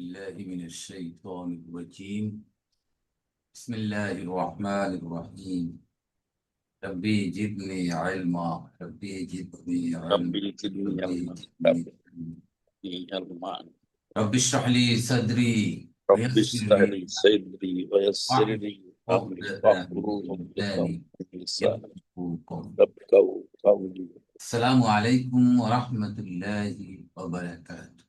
بالله من الشيطان الرجيم. بسم الله الرحمن الرحيم. ربي زدني علما، ربي زدني علما، ربي زدني ربي علما. زدني علما. ربي علما. رب اشرح لي صدري رب ويسر اشرح لي لي صدري ويسر واحلل لي أمري عقدة واحلل من عقدة لساني من لساني يفقهوا قولي. يفقهوا قولي. السلام عليكم ورحمة الله وبركاته.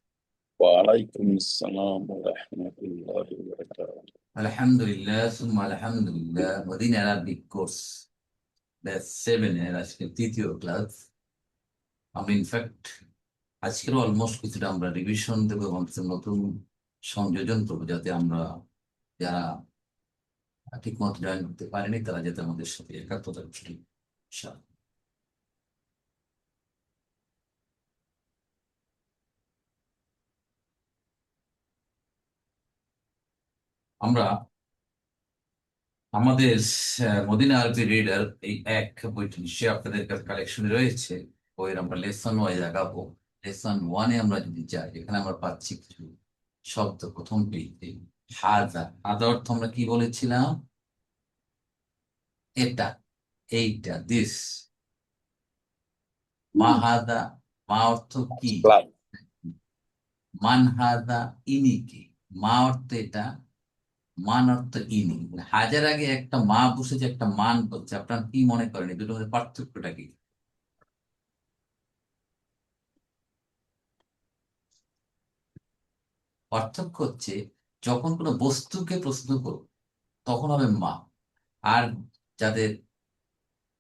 وعليكم السلام ورحمة الله وبركاته. الحمد لله ثم الحمد لله ودين Arabic course batch 7 এর আজকে তৃতীয় ক্লাস। আমরা ইনফ্যাক্ট আজকের অলমোস্ট কিছুটা আমরা রিভিশন দেবো এবং কিছু নতুন সংযোজন করবো, যাতে আমরা যারা ঠিক মতো জয়েন করতে পারেনি তারা যাতে আমাদের সাথে একাত্মতা গোষ্ঠী। আমরা আমাদের মদিনা আরবি রিডার এই এক বইটি নিশ্চয়ই আপনাদের কাছে কালেকশনে রয়েছে। বইয়ের আমরা লেসন ওয়াইজ আগাবো। লেসন ওয়ানে আমরা যদি যাই, এখানে আমরা পাচ্ছি কিছু শব্দ। প্রথম পেজে হাজা। হাজা অর্থ আমরা কি বলেছিলাম? এটা, এইটা, দিস। মাহাদা, মা অর্থ কি? Like মানহাদা, ইনি কি? মা অর্থ এটা, মান অর্থ ইনি। হাজার আগে একটা মা বসেছে, একটা মান বলছে। আপনারা কি মনে করেন এই দুটোর মধ্যে পার্থক্যটা কি? পার্থক্য হচ্ছে যখন কোনো বস্তুকে প্রশ্ন করো তখন হবে মা। আর যাদের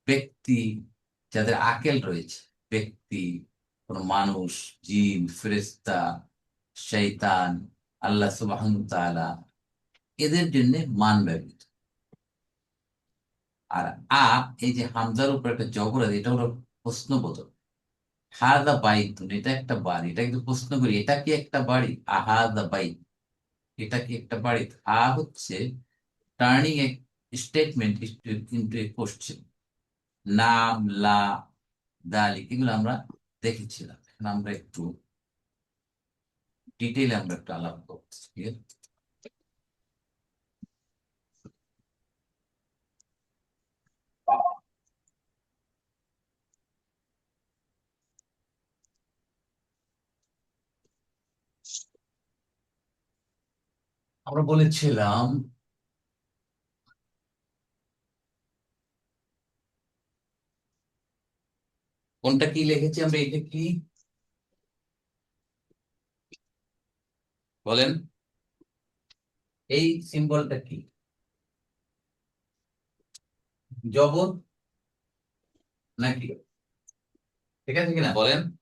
ব্যক্তি, যাদের আকেল রয়েছে, ব্যক্তি, কোনো মানুষ, জিন, ফেরেশতা, শয়তান, আল্লাহ সুবহানাহু ওয়া তাআলা, এদের জন্য মান ব্যবহৃত। আর এই যে হামজার উপর একটা জবর আছে, এটা হলো প্রশ্নবোধক। হাদা বাইতুন, এটা একটা বাড়ি। এটা কিন্তু প্রশ্ন করি, এটা কি একটা বাড়ি? আহাদা বাইত, এটা কি একটা বাড়ি? হচ্ছে turning A statement into a question. নাম, লা, দালিক, এগুলো আমরা দেখেছিলাম। এখন আমরা একটু ডিটেইলে আমরা একটু আলাপ করছি, ঠিক আছে? আমরা বলেছিলাম কোনটা কি লিখেছি আমরা, এটা কি বলেন? এই সিম্বলটা কি? জবর নাকি? ঠিক আছে কিনা বলেন?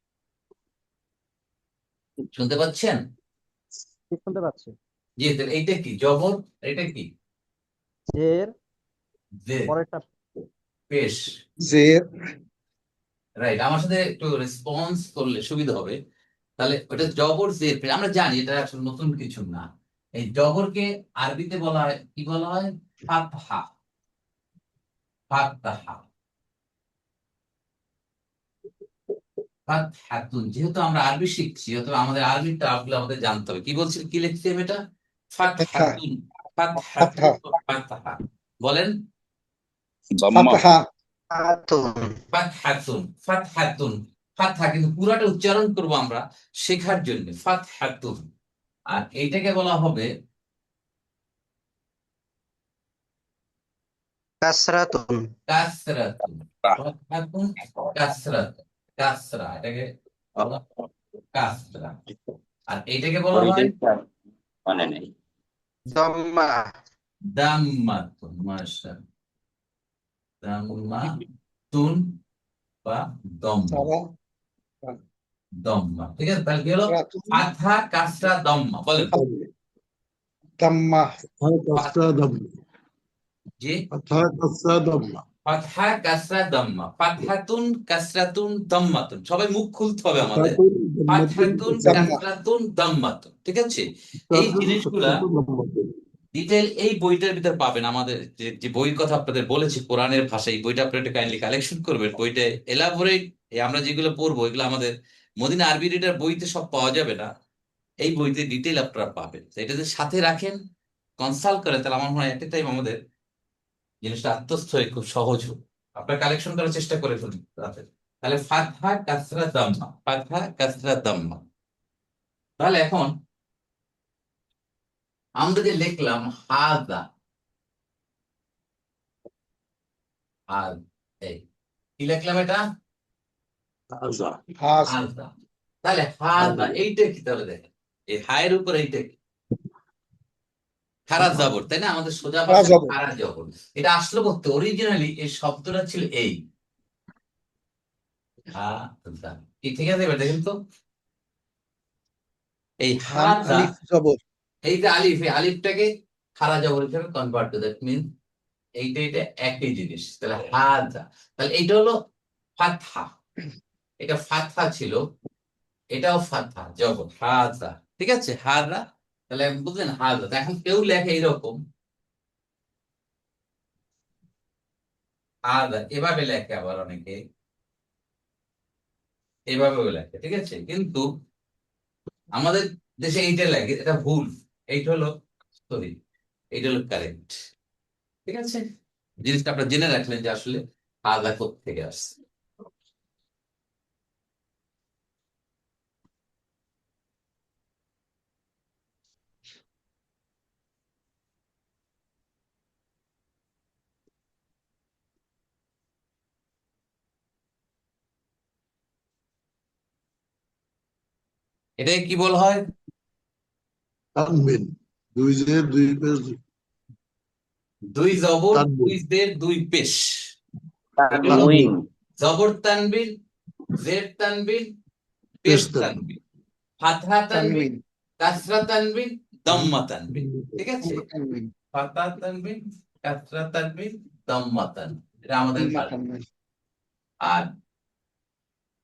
শুনতে পাচ্ছেন? শুনতে পাচ্ছি। জি, তাহলে এইটা কি জবর? এটা কি জের জের? পরেরটা পেশ। জের। রাইট, আমার সাথে একটু রেসপন্স করলে সুবিধা হবে। তাহলে ওটা জবর জের পেশ। আমরা জানি এটা আসলে নতুন কিছু না। এই জবরকে আরবিতে বলা হয়, কি বলা হয়? ফাতহা। ফাতহা, ফাতহাতুন। যেহেতু আমরা আরবি শিখছি, অথবা আমাদের আরবি টার্মগুলো আমাদের জানতে হবে। কি বলছি, কি লিখছি আমি এটা? ফাতহা। ফাতহাতুন। ফাতহা। ফাতহাতুন, ফাতহা। বলেন। ضمة. ফাতহা। ফাতহাতুন, ফাতহাতুন। ফাতহা কিন্তু পুরাটা উচ্চারণ করব আমরা শেখার জন্য। ফাতহাতুন। আর এইটাকে বলা হবে কাসরাতুন। কাসরাতুন। ফাতহাতুন, কাসরাত, কাসরা, এটাকে বলা হয় কাসরা। আর এইটাকে বলা হয় মানে নেই। দম্মা। দাম্মাতুন। মাশাআল্লাহ, দাম্মাতুন বা দম্মা। সারা। দম্মা, ঠিক আছে? তাহলে কি হলো? রাতুন। ফাতহা, কাসরা, দম্মা। বলেন। দাম্মা। ফাত- জি, দাম্মা। ফাতহা, কাসরা, দম্মা। ফাতহাতুন, কাসরাতুন, দম্মাতুন। সবাই মুখ খুলতে হবে আমাদের। ফাতহাতুন, দাম্মা। কাসরাতুন, দম্মাতুন। ঠিক আছে? এই জিনিসগুলা ডিটেল এই বইটার ভিতর পাবেন। আমাদের যে যে বইয়ের কথা আপনাদের বলেছি কোরআনের ভাষায়, এই বইটা আপনারা একটু কাইন্ডলি কালেকশন করবেন। বইটা এলাবোরেট, আমরা যেগুলো পড়বো এগুলো আমাদের মদিনা আরবি রিডার বইতে সব পাওয়া যাবে না। এই বইতে ডিটেল আপনারা পাবেন। তো এটা যদি সাথে রাখেন, কনসাল্ট করেন, তাহলে আমার মনে হয় একটা টাইম আমাদের জিনিসটা আত্মস্থ হয়ে খুব সহজ হবে। আপনার কালেকশন করার চেষ্টা করে ফেলুন রাতে। তাহলে ফাতহা কাসরা দাম্মা, ফাতহা কাসরা দাম্মা। তাহলে এখন আমরা যে লিখলাম হাদা, আর এই কি লিখলাম এটা هذا হাস হাদা। তাহলে হাদা এইটা কি, তাহলে দেখেন এই হায়ের উপর এইটা কি, খারাজ জবর, তাই না? আমাদের সোজা খারা ভাষায় জবর। খারাজ জবর। এটা আসলো করতে অরিজিনালি এই শব্দটা ছিল এই হাদা। কি ঠিক আছে? এবার দেখেন তো এই হাম হাদা, আলিফ জবর। এই যে আলিফ, এই আলিফটাকে খারা জবর হিসেবে কনভার্ট টু দ্যাট মিন এইটা এটা একই জিনিস। তাহলে হাদা, তাহলে এইটা হলো ফাতহা, এটা ফাতহা ছিল, এটাও ফাতহা জবর হাদা। ঠিক আছে, হাদা। তাহলে বুঝলেন হাদা। তো এখন কেউ লেখে এইরকম হাদা, এভাবে লেখে, আবার অনেকে এভাবেও লেখে। ঠিক আছে, কিন্তু আমাদের দেশে এইটা লেখে, এটা ভুল। এইটা হলো সরি, এইটা হলো কারেক্ট। ঠিক আছে, জিনিসটা আপনারা জেনে রাখলেন যে আসলে হাদা থেকে আসছে। এটাকে কি বলা হয়? তানবিন। দুই জের দুই পেশ দুই জবর, তানবিন। দুই জের, দুই পেশ। এগুলো تنوين জবর তানবিন, জের তানবিন, পেশ পেশ তানবিন। তানবিন, ফাতহা তানবিন, তানবিন। কাসরা তানবিন, দম্মা তানবিন। ঠিক আছে, তানবিন। ফাতহা তানবিন, কাসরা তানবিন, দম্মা তানবিন, এটা আমাদের ভাষা। তানবিন। আর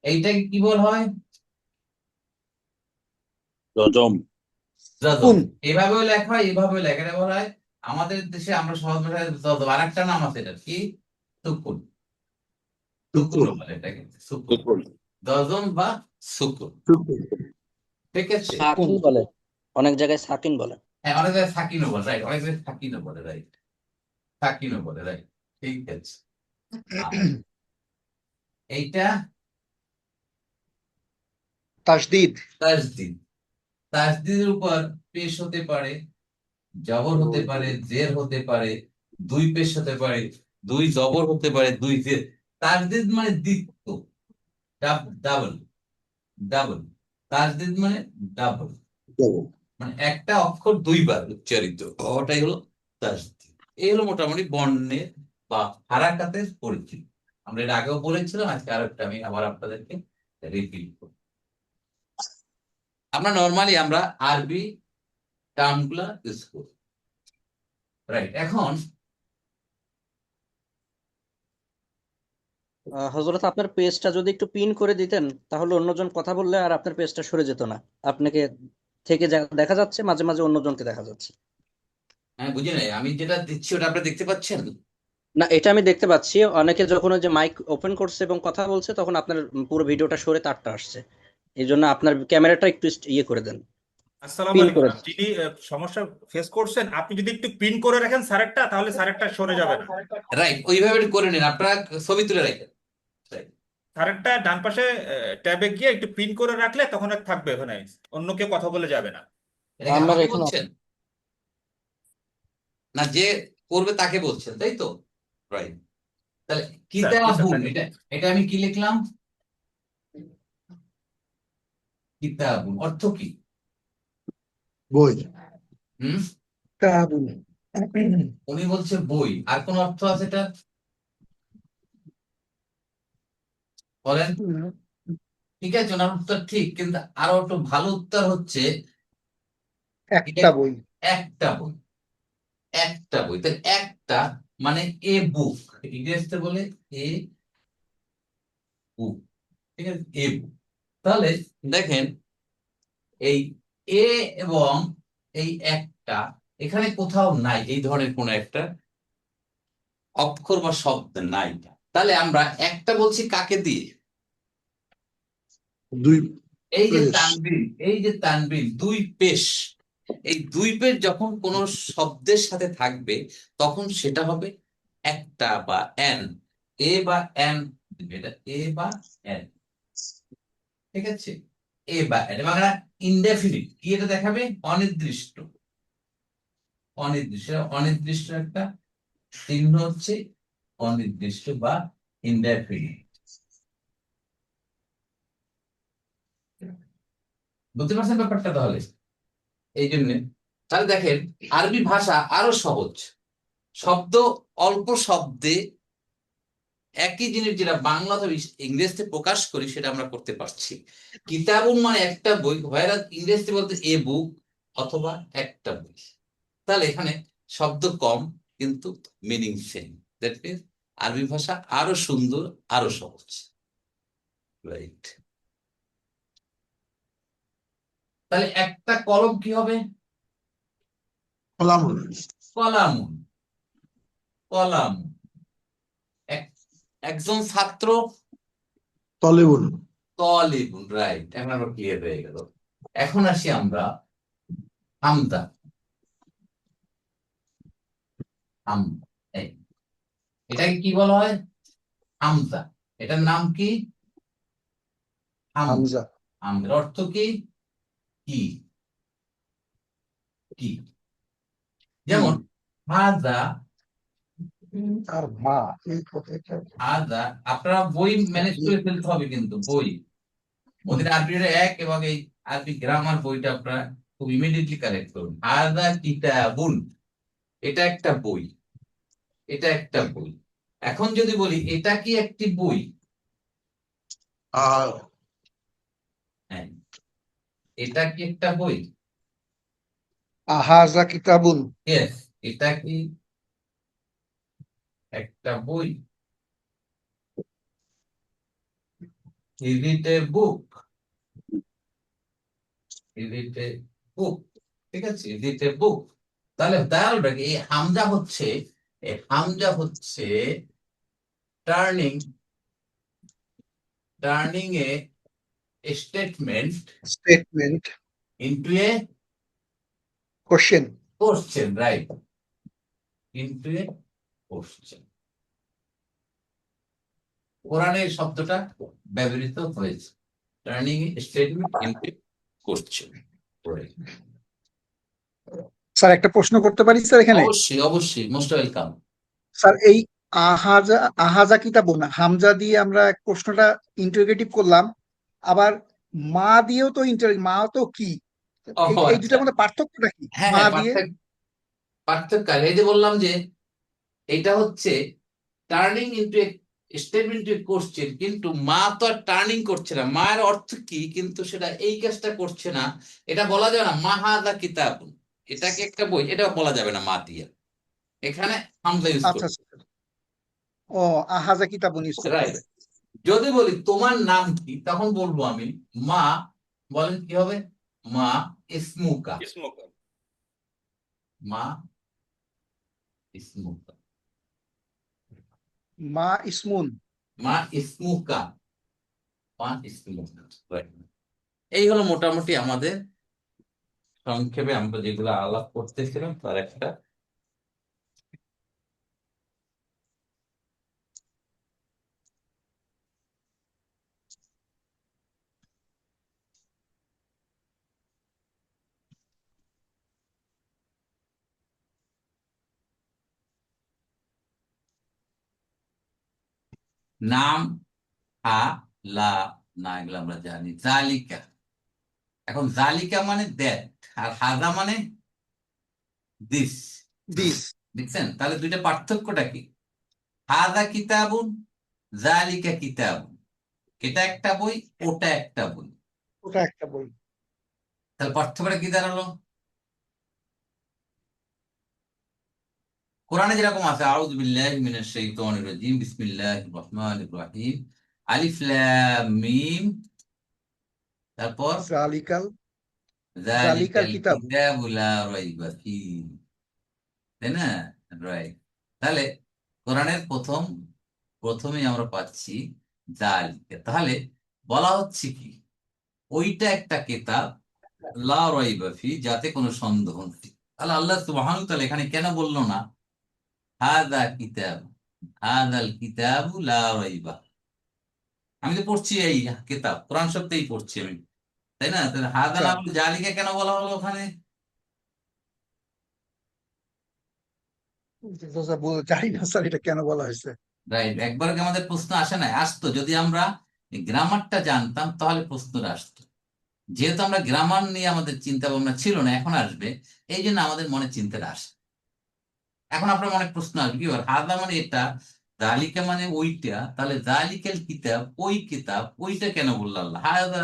এইটাকে কি বলা হয়? جزم জজম। সুকুন। এভাবেও লেখা হয়, এভাবেও লেখা। এটা বলা হয় আমাদের দেশে, আমরা সহজ ভাষায় জজম। আর একটা নাম আছে এটার, কি? সুকুন। সুকুনও সুকুন। বলে এটাকে, সুকুন, سكون জজম বা সুকুন। সুকুন। ঠিক আছে, সাকিন বলে, অনেক জায়গায় সাকিন বলে। হ্যাঁ, অনেক জায়গায় সাকিনও বলে, রাইট, অনেক জায়গায় সাকিনও বলে, রাইট, সাকিনও বলে, রাইট। ঠিক আছে। আর এইটা তাসদিদ। তাসদিদ। তাসদিদের উপর পেশ হতে পারে, জবর হতে পারে, জের হতে পারে, দুই পেশ হতে পারে, দুই জবর হতে পারে, দুই জের। তাসদিদ মানে দ্বিত্ব, ডাবল, ডাবল। তাসদিদ মানে ডাবল, জবর। মানে একটা অক্ষর দুইবার উচ্চারিত ওটাই হলো তাসদিদ। এই হলো মোটামুটি বর্ণের বা হারাকাতের পরিচিতি। আমরা এর আগেও বলেছিলাম, আজকে আর একটা আমি আবার আপনাদেরকে রিপিট করব। আমরা নর্মালি আমরা আরবি টার্ম গুলা ইউজ করি, রাইট। এখন হযরত আপনার পেজটা যদি একটু পিন করে দিতেন, তাহলে অন্যজন কথা বললে আর আপনার পেজটা সরে যেত না। আপনাকে থেকে দেখা যাচ্ছে, মাঝে মাঝে অন্যজনকে দেখা যাচ্ছে। হ্যাঁ, বুঝি নাই, আমি যেটা দিচ্ছি ওটা আপনি দেখতে পাচ্ছেন? না, এটা আমি দেখতে পাচ্ছি। অনেকে যখন ওই যে মাইক ওপেন করছে এবং কথা বলছে, তখন আপনার পুরো ভিডিওটা সরে তারটা আসছে। এই জন্য আপনার ক্যামেরাটা একটু ইয়ে করে দেন, আসসালামু পিন আলাইকুম। করে দেন। যিনি সমস্যা ফেস করছেন, আপনি যদি একটু পিন করে রাখেন স্যারেরটা, তাহলে স্যারেরটা সরে যাবে না। রাইট, ওইভাবে একটু করে নিন, আপনারা ছবি তুলে রাখেন। Right. স্যারেরটা ডান পাশে ট্যাবে গিয়ে একটু পিন করে রাখলে তখন আর থাকবে ওখানে, অন্য কেউ কথা বলে যাবে না। এটা কি আমার আমাকে এখানে বলছেন, না যে করবে তাকে বলছেন, তাই তো? রাইট। তাহলে স্যার, জি স্যার, কিতাবুন, তাকে এটা এটা আমি কি লিখলাম? কিতাবুন অর্থ কি? বই। হুম, কিতাবুন। উনি বলছে বই, আর কোন অর্থ আছে এটা বলেন? ঠিক আছে, ওনার উত্তর ঠিক, কিন্তু আরো একটু ভালো উত্তর হচ্ছে এটা একটা বই। একটা বই। একটা বই, তাহলে একটা মানে এ বুক, ইংরেজিতে বলে এ বুক। ঠিক আছে, এ বুক। তাহলে দেখেন এই এ এবং এই একটা এখানে কোথাও নাই, এই ধরনের কোন একটা অক্ষর বা শব্দ নাই। তাহলে আমরা একটা বলছি কাকে দিয়ে? দুই এই যে পেশ তানবিন, এই যে তানবিন, দুই পেশ, এই দুই পেশ যখন কোন শব্দের সাথে থাকবে তখন সেটা হবে একটা বা এন, এ বা এন, এটা এ বা এন, ঠিক আছে? এ বা এন, বাংলা ইনডেফিনিট, কি এটা দেখাবে? অনির্দিষ্ট, অনির্দিষ্ট, অনির্দিষ্ট একটা চিহ্ন হচ্ছে অনির্দিষ্ট বা ইনডেফিনিট। বুঝতে পারছেন ব্যাপারটা? তাহলে এই জন্য, তাহলে দেখেন আরবি ভাষা আরো সহজ, শব্দ অল্প শব্দে একই জিনিস যেটা বাংলা অথবা ইংরেজিতে প্রকাশ করি সেটা আমরা করতে পারছি। কিতাবুন মানে একটা বই, হয় ইংরেজিতে বলতে এ বুক, অথবা একটা বই। তাহলে এখানে শব্দ কম কিন্তু মিনিং সেম। দ্যাট মিনস আরবি ভাষা আরো সুন্দর, আরো সহজ, রাইট? তাহলে একটা কলম কি হবে? কলাম কলামুন, কলাম। এক- একজন ছাত্র তলেবুন তলিবুন, রাইট। এখন আমরা ক্লিয়ার হয়ে গেল। এখন আসি আমরা হামজা, হামজা, এই, এটাকে কি বলা হয়? হামজা। এটার নাম কি? হামজা। হামজা হামজার অর্থ কি? কি, কি। যেমন হাজা, আর মা এই কথাটা হাজা, আপনারা বই ম্যানেজ করে ফেলতে হবে, কিন্তু বই ওদের আরবির এক, এবং এই আরবি গ্রামার বইটা আপনারা খুব ইমিডিয়েটলি কারেক্ট করুন। হাজা কিতাবুন, এটা একটা বই, এটা একটা বই। এখন যদি বলি এটা কি একটি বই, আর হ্যাঁ, এটা কি একটা বই? আহাজা কিতাবুন ইয়েস, এটা কি একটা বই? Is it a book? Is it a book? ঠিক আছে, ইজ ইট এ বুক। তাহলে ডায়ালটা কি? এই হামজা হচ্ছে, এই হামজা হচ্ছে turning, turning A statement statement into a question question, right? Into a question. কোরআনে এই শব্দটা ব্যবহৃত হয়েছে, turning statement into question. Sir একটা প্রশ্ন করতে পারি স্যার এখানে? অবশ্যই, অবশ্যই, মোস্ট ওয়েলকাম। স্যার এই আহাজা আহাজা কিতাবুন হামজা দিয়ে আমরা প্রশ্নটা ইন্টারোগেটিভ করলাম, আবার মা দিয়েও তো মা তো কি, ও এই এই আচ্ছা, দুটার মধ্যে পার্থক্যটা কি হ্যাঁ মা হ্যাঁ, দিয়ে? পার্থক্য এই যে বললাম যে এটা হচ্ছে turning into statement to question, কিন্তু মা তো আর টার্নিং করছে না, মায়ের অর্থ কি কিন্তু সেটা এই কাজটা করছে না। এটা বলা যাবে না মা হাদা কিতাব, এটাকে একটা বই, এটা বলা যাবে না মা দিয়ে। এখানে হামজা ইউজ আচ্ছা করবে, আচ্ছা আচ্ছা। ও আহাজা কিতাবুন ইউজ করতে রাইট? হবে। যদি বলি তোমার নাম কি, তখন বলবো আমি মা, বলেন কি হবে? মা ইসমুকা, স্মোক। মা ইসমুকা, মা ইসমুন। মা ইসমুকা, মা ইসমুকা, right? এই হলো মোটামুটি আমাদের সংক্ষেপে আমরা যেগুলো আলাপ করতেছিলাম তার একটা। নাম, হা, লা, না, এগুলো আমরা জানি। জালিকা, এখন জালিকা মানে দ্যাট, আর হাজা মানে দিস। দিস। দেখছেন? তাহলে দুইটা পার্থক্যটা কি? হাজা কিতাবুন, জালিকা কিতাবুন, এটা একটা বই, ওটা একটা বই। ওটা একটা বই। তাহলে পার্থক্যটা কি দাঁড়ালো? কোরআনে যেরকম আছে আউযু বিল্লাহি মিনাশ শাইতানির রাজিম বিসমিল্লাহির রহমানির রহিম, আলিফ লাম মিম, তারপর জালিকাল জালিকাল যালিকাল কিতাব। কিতাবু লা রাইবা ফীহ, তাই না? রাইট। তাহলে কোরআনের প্রথমেই আমরা পাচ্ছি জালিকা। তাহলে বলা হচ্ছে কি? ওইটা একটা কিতাব লা রাইবা ফি, যাতে কোনো সন্দেহ নেই। তাহলে আল্লাহ সুবহানাহু ওয়া তাআলা এখানে কেন বললো না হাযা কিতাব, হাযাল কিতাবু লা রাইবা? আমি তো পড়ছি এই কিতাব, কোরআন শব্দেই পড়ছি আমি, তাই না? তাহলে হাযা আচ্ছা না বলে জালিকা কেন বলা হলো ওখানে? জানি না স্যার এটা কেন বলা হয়েছে। রাইট, একবার কি আমাদের প্রশ্ন আসে না? আসতো, যদি আমরা গ্রামারটা জানতাম তাহলে প্রশ্নটা আসতো। যেহেতু আমরা গ্রামার নিয়ে আমাদের চিন্তা ভাবনা ছিল না, এখন আসবে, এই জন্য আমাদের মনে চিন্তাটা আসে। এখন আপনার মনে প্রশ্ন আসবে কি বল, হাদা মানে এটা, জালিকা মানে ওইটা, তাহলে জালিকাল কিতাব ওই কিতাব, ওইটা কেন বললো আল্লাহ? হাদা,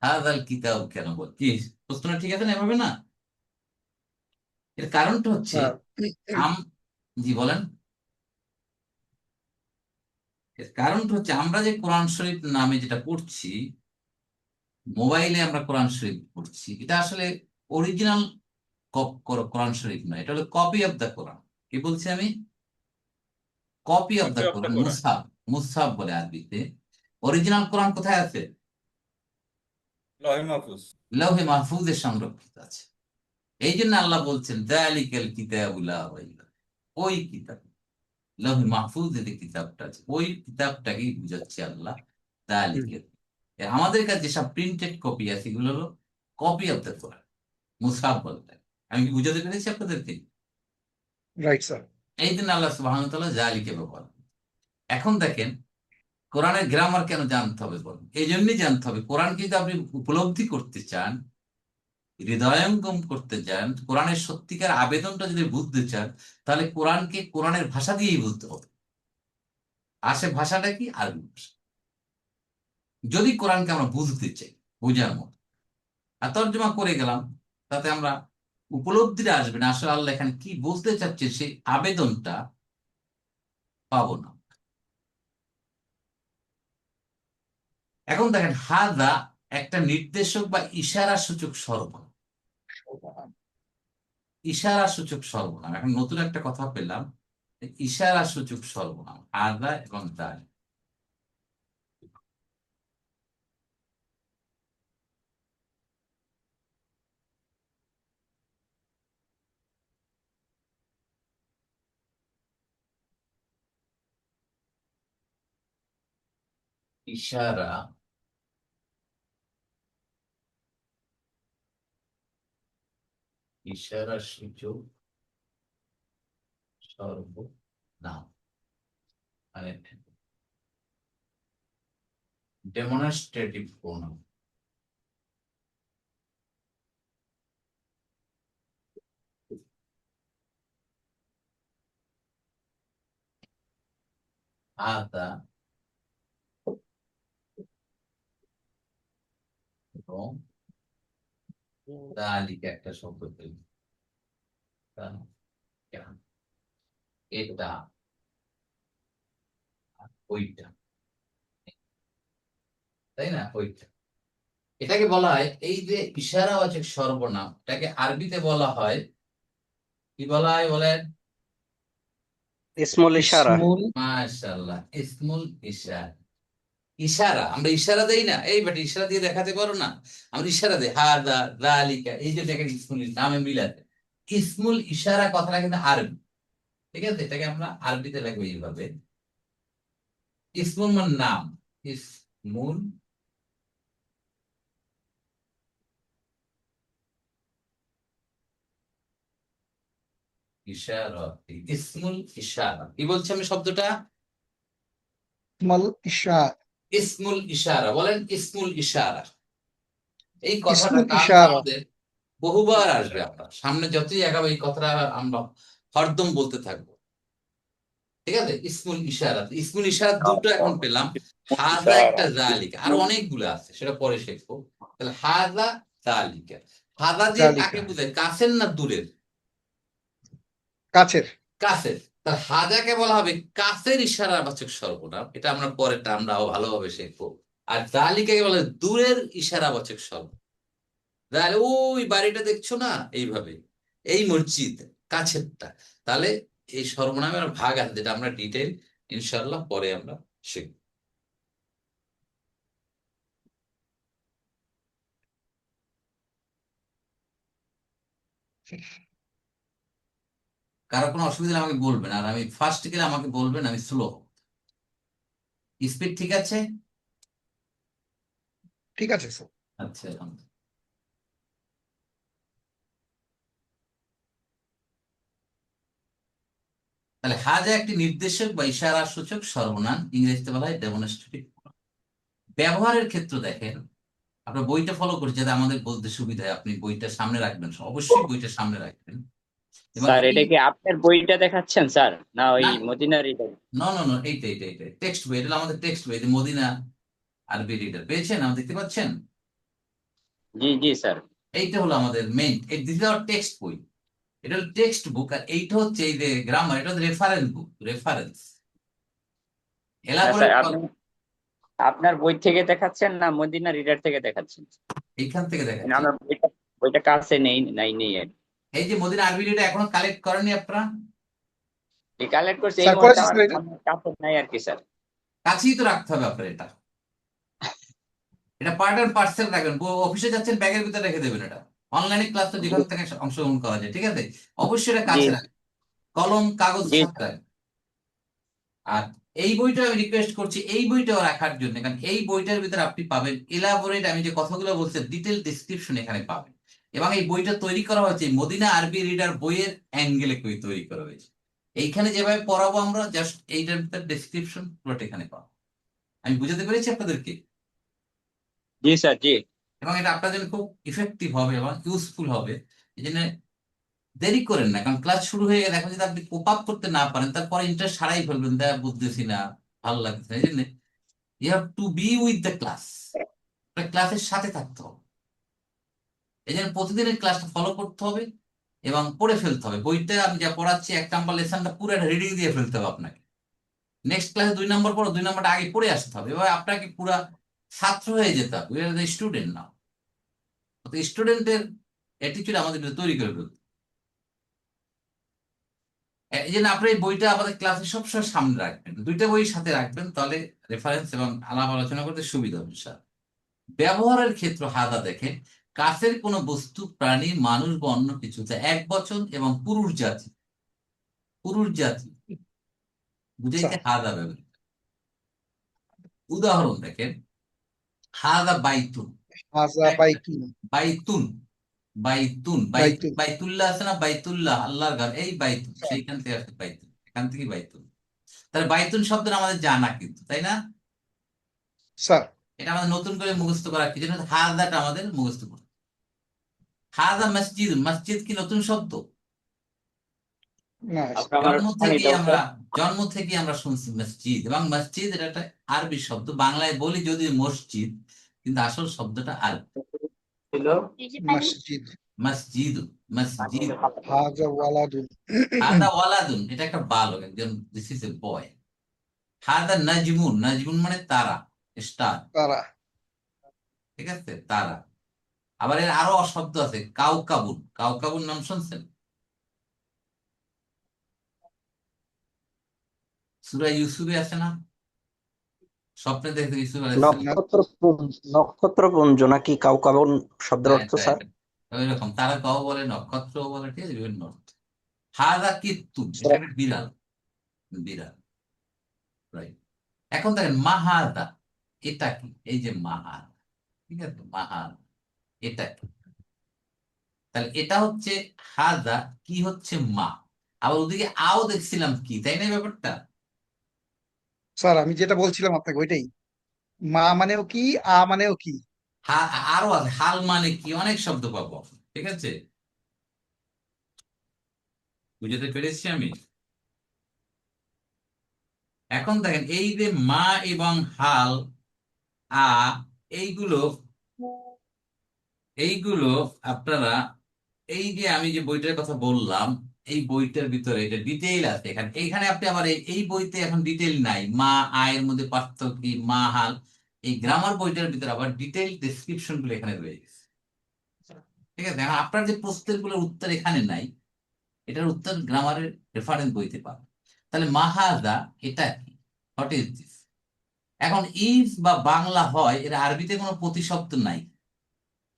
হাদাল কিতাব কেন বল? কি প্রশ্নটা ঠিক আছে না? এভাবে না, এর কারণটা হচ্ছে স্যার আম জি বলেন। এর কারণটা হচ্ছে আমরা যে কোরআন শরীফ নামে যেটা পড়ছি, মোবাইলে আমরা কোরআন শরীফ পড়ছি, এটা আসলে অরিজিনাল কোরআন শরীফ নয়, এটা হলো কপি অফ দ্য কোরআন। কি বলছি আমি? Copy of copy the of the Quran, Quran. মুসহাফ, মুসহাফ বলে আরবিতে। অরিজিনাল কোরআন কোথায় আছে? লহে মাহফুজ। লৌহে মাহফুজে সংরক্ষিত আছে। এই জন্য আল্লাহ বলছেন যালিকাল কিতাবু লা রাইবা, ওই কিতাব, লৌহে মাহফুজে যে কিতাবটা আছে ওই কিতাবটাকেই বুঝাচ্ছে আল্লাহ যালিকাল। আমাদের কাছে যেসব প্রিন্টেড কপি আছে এগুলো হলো কপি অফ দ্য কোরআন, মুসহাফ বলতে। আমি কি বুঝাতে পেরেছি আপনাদেরকে? Right sir. এই জন্য আল্লাহ সুবহানাহু ওয়া তাআলা জালিকা ব্যবহার। এখন দেখেন, কোরআনের গ্রামার কেন জানতে হবে বলুন? এই জন্যই জানতে হবে, কোরআন যদি আপনি উপলব্ধি করতে চান, হৃদয়ঙ্গম করতে চান, কোরআনের সত্যিকার আবেদনটা যদি বুঝতে চান, তাহলে কোরআনকে কোরআনের ভাষা দিয়েই বুঝতে হবে। আর সে ভাষাটা কি? আরবি ভাষা। যদি কোরআনকে আমরা বুঝতে চাই, বোঝার মতো, আর তর্জমা করে গেলাম, তাতে আমরা উপলব্ধিটা আসবে না আসলে আল্লাহ এখানে কি বলতে চাচ্ছে, সেই আবেদনটা পাবো না। এখন দেখেন, হাদা একটা নির্দেশক বা ইশারা সূচক সর্বনাম। ইশারা সূচক সর্বনাম, এখন নতুন একটা কথা পেলাম, ইশারা সূচক সর্বনাম হাদা এবং দাল। ইশারা ইশারা সূচক সর্বনাম, মানে ডেমনস্ট্রেটিভ প্রোনাউন। হাদা এবং দালিকা একটা শব্দ পেলাম, এটা আর ওইটা, তাই না? ওইটা, এটাকে বলা হয়, এই যে ইশারাবাচক সর্বনাম, এটাকে আরবিতে বলা হয়, কি বলা হয় বলেন? ইসমুল ইশারা। ইসমুল মাশাআল্লাহ, ইসমুল ইশারা। ইশারা, আমরা ইশারা দেই না, এই বেটা ইশারা দিয়ে দেখাতে পারো না, আমরা ইশারা দেই, হাদা যালিকা, এই যে দেখেন ইসমুল নামে মিলাতে। ইসমুল ইশারা কথাটা কিন্তু আরবি, ঠিক আছে? এটাকে আমরা আরবিতে লিখবো এইভাবে, ইসমুল মানে নাম, ইসমুল ইশারা, ইসমুল ইশারা। কি বলছি আমি শব্দটা? ইসমুল ইশার, ইসমুল ইশারা, বলেন ইসমুল ইশারা। এই কথাটা ইসমুল কাল ইশারা। আমাদের বহুবার আসবে, আপনার সামনে যতই আগাবে এই কথাটা আমরা হরদম বলতে থাকবো, ঠিক আছে? ইসমুল ইশারা, ইসমুল ইশারা দুটো এখন পেলাম, হাজা একটা জালিকা, আর অনেকগুলো আছে, সেটা পরে শিখবো। তাহলে হাজা জালিকা, হাজা দিয়ে কাকে জালিকা বুঝায়? কাছের না দূরের? কাছের। কাছের। তাহলে হাজাকে বলা হবে কাছের ইশারাবাচক সর্বনাম, এটা আমরা পরেরটা আমরা ভালোভাবে শিখবো। আর জালিকাকে বলা হয় দূরের ইশারাবাচক সর্বনাম। তাহলে ওই বাড়িটা দেখছো না, এইভাবে, এই মসজিদ কাছেরটা, তাহলে এই সর্বনামের ভাগ আছে, যেটা আমরা ডিটেল ইনশাল্লাহ পরে আমরা শিখবো। কারো কোনো অসুবিধা হলে আমাকে বলবেন, আর আমি ফার্স্ট গেলে আমাকে বলবেন, আমি স্লো। স্পিড ঠিক আছে? ঠিক আছে স্যার। আচ্ছা, তাহলে হাজা একটি নির্দেশক বা ইশারা সূচক সর্বনাম, ইংরেজিতে বলা হয় ডেমনস্ট্রেটিভ। ব্যবহারের ক্ষেত্রে দেখেন, আপনার বইটা ফলো করছি যাতে আমাদের বলতে সুবিধা হয়, আপনি বইটা সামনে রাখবেন, অবশ্যই বইটা সামনে রাখবেন। এবং স্যার এই এটা কি আপনার বইটা দেখাচ্ছেন স্যার, না ওই না, মদিনার এটা? না, না, না, এইটা এইটা এইটা টেক্সট বই, এটা হলো আমাদের টেক্সট বই, এই যে মদিনা আরবি রিডার পেয়েছেন, আমরা দেখতে পাচ্ছেন, জি জি স্যার। এইটা হলো আমাদের main, this is our text বই। এটা হলো টেক্সট বুক, আর এইটা হচ্ছে এই যে গ্রামার, এটা হচ্ছে রেফারেন্স বুক, রেফারেন্স না স্যার, এলাবোরেট। আপনি আপনার বই থেকে দেখাচ্ছেন না মদিনা রিডার থেকে দেখাচ্ছেন? এইখান থেকে মানে দেখাচ্ছি। আমার বইটা বইটা কাছে নেই আর এই যে মদিনা আরবি রিডার এখনো কালেক্ট করেনি আপনারা? কি কালেক্ট করছে এই স্যার মুহূর্তে করেছি আমার স্যার এটা। আমার কাছে নাই আর কি স্যার। কাছেই তো রাখতে হবে আপনার এটা, এটা পার্ট অ্যান্ড পার্সেল রাখবেন, অফিসে যাচ্ছেন ব্যাগের ভিতরে রেখে দেবেন, এটা অনলাইনে ক্লাস তো যেখান থেকে অংশগ্রহণ করা যায়, ঠিক আছে? অবশ্যই এটা জি কাছে রাখবেন, কলম কাগজ জি সাথে রাখবেন। আর এই বইটা আমি রিকোয়েস্ট করছি এই বইটাও রাখার জন্য, কারণ এই বইটার ভিতরে আপনি পাবেন এলাবোরেট, আমি যে কথাগুলো বলছি ডিটেল ডিসক্রিপশন এখানে পাবেন। এবং এই বইটা তৈরি করা হয়েছে মদিনা আরবি রিডার বইয়ের অ্যাঙ্গেলে তৈরি করা হয়েছে। এইখানে যেভাবে পড়াবো আমরা, জাস্ট এইটার ভিতরে ডেসক্রিপশন পুরোটা এখানে পাবো। আমি বুঝাতে পেরেছি আপনাদেরকে? জি স্যার জি। এবং এটা আপনার জন্য খুব ইফেক্টিভ হবে এবং ইউজফুল হবে। এই জন্য দেরি করেন না, কারণ ক্লাস শুরু হয়ে গেলে এখন যদি আপনি কোপ আপ করতে না পারেন, তারপরে ইন্টারেস্ট হারাই ফেলবেন, দেখ বুঝতেছি না, ভালো লাগছে না। এই জন্য you have to be with the class, ক্লাসের সাথে থাকতে হবে। এই জন্য প্রতিদিনের ক্লাসটা ফলো করতে হবে এবং পড়ে ফেলতে হবে। বইটা আমি যা পড়াচ্ছি 1 নম্বর লেসনটা পুরো রিডিং দিয়ে ফেলতে হবে আপনাকে। নেক্সট ক্লাসে 2 নম্বর পড়ো, 2 নম্বরটা আগে পড়ে আসতে হবে, এবার আপনাকে পুরা ছাত্র হয়ে যেতে হবে। স্টুডেন্ট না, স্টুডেন্টের অ্যাটিটিউড আমাদের ভিতরে তৈরি করে ফেলতে। এই জন্য আপনি এই বইটা আমাদের ক্লাসে সবসময় সামনে রাখবেন, 2টা বই সাথে রাখবেন, তাহলে রেফারেন্স এবং আলাপ আলোচনা করতে সুবিধা হবে স্যার। ব্যবহারের ক্ষেত্র হাদা দেখেন, কাছের কোনো বস্তু, প্রাণী, মানুষ বা অন্য কিছু, যা এক বচন এবং পুরুষ জাতি, পুরুষ জাতি বুঝাইতে স্যার হাদা ব্যবহৃত। উদাহরণ দেখেন, হাদা বাইতুন, হাজা বাইতুন। বাইতুন, বাইতুন, বাইতুন বাইতুল্লাহ আছে না, বাইতুল্লাহ আল্লাহর ঘর, এই বাইতুন স্যার। সেইখান থেকে আসছে, বাইতুন এখান থেকে বাইতুন। তাহলে বাইতুন শব্দটা আমাদের জানা কিন্তু, তাই না? স্যার এটা আমাদের নতুন করে মুখস্থ করা কি জন্য, হাদাটা আমাদের মুখস্থ করতে। হাদা মসজিদ, মসজিদ কি নতুন শব্দ? না আপনি আমার জন্ম পানি থেকে দাও আমরা স্যার। জন্ম থেকে আমরা শুনছি মসজিদ, এবং মসজিদ এটা একটা আরবি শব্দ, বাংলায় বলি যদি মসজিদ, কিন্তু আসল শব্দটা আরবি, ছিল মসজিদ। মসজিদ, মসজিদ। হাজা ওয়ালাদুন। হাদা ওয়ালাদুন, এটা একটা বালক, একজন, দিস ইজ এ বয়। হাদা নাজমুন, নাজমুন মানে তারা, স্টার, তারা। ঠিক আছে, তারা। আবার এর আরো শব্দ আছে, কাউকাবুন, কাউকাবুন নাম শুনছেন? সূরা ইউসুফে আছে না, স্বপ্নে দেখতে ইউসুফ আলাইহিস সালাম। নক্ষত্রপুঞ্জ নাকি কাউকাবন শব্দের অর্থ স্যার? ওইরকম তারা কাউ বলে, নক্ষত্র বলে, ঠিক আছে, বিভিন্ন অর্থ। হাদা কিত্তুন, এটা স্যার, একটা বিড়াল, বিড়াল, রাইট। এখন দেখেন মাহাদা, এটা কি? এই যে মাহাদা, ঠিক আছে, মাহাদা এটা কি? তাহলে এটা হচ্ছে হাদা, কি হচ্ছে মা। আবার ওদিকে আও দেখছিলাম কি, তাই না ব্যাপারটা? স্যার আমি যেটা বলছিলাম আপনাকে ওইটাই, মা মানেও কি, মানেও কি। আরো আছে, হাল মানে কি, অনেক শব্দ পাবো, ঠিক আছে, বুঝতে পেরেছি আমি। এখন দেখেন এই যে মা এবং হাল, আ, এইগুলো এইগুলো আপনারা, এই যে আমি যে বইটার কথা বললাম, এই বইটার ভিতরে এটা ডিটেইল আছে, এখানে এইখানে আপনি আবার এই বইতে এখন ডিটেইল নাই, মা আয়ের মধ্যে পার্থক্য কি, মা হাল, এই গ্রামার বইটার ভিতরে আবার ডিটেইল ডেসক্রিপশন গুলো এখানে রয়ে গেছে, ঠিক আছে। এখন আপনার যে প্রশ্নের গুলোর উত্তর এখানে নাই, এটার উত্তর গ্রামারের রেফারেন্স বইতে পাবেন। তাহলে মাহাদা এটা কি, হোয়াট ইজ দিস। এখন ইজ বা বাংলা হয়, এর আরবিতে কোনো প্রতিশব্দ নাই,